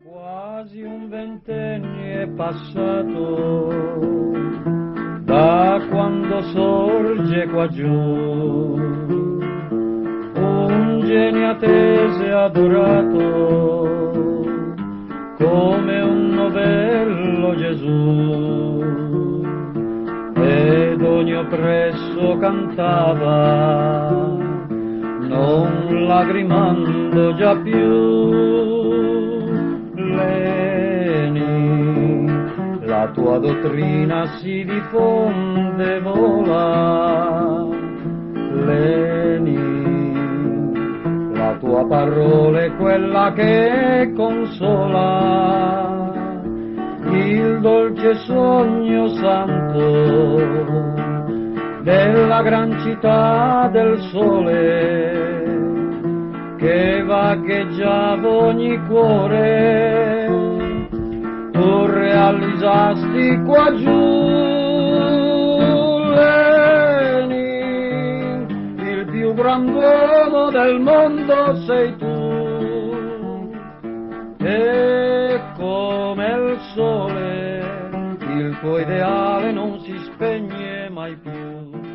Quasi un ventennio è passato da quando sorge qua giù un genio atese adorato come un novello Gesù, ed ogni oppresso cantava non lagrimando già più. Leni, la tua dottrina si diffonde, vola. Leni, la tua parola è quella che consola. Il dolce sogno santo della gran città del sole che vagheggiava ogni cuore, tu realizzasti qua giù. Leni, il più grand'uomo del mondo sei tu, e come il sole il tuo ideale non si spegne mai più.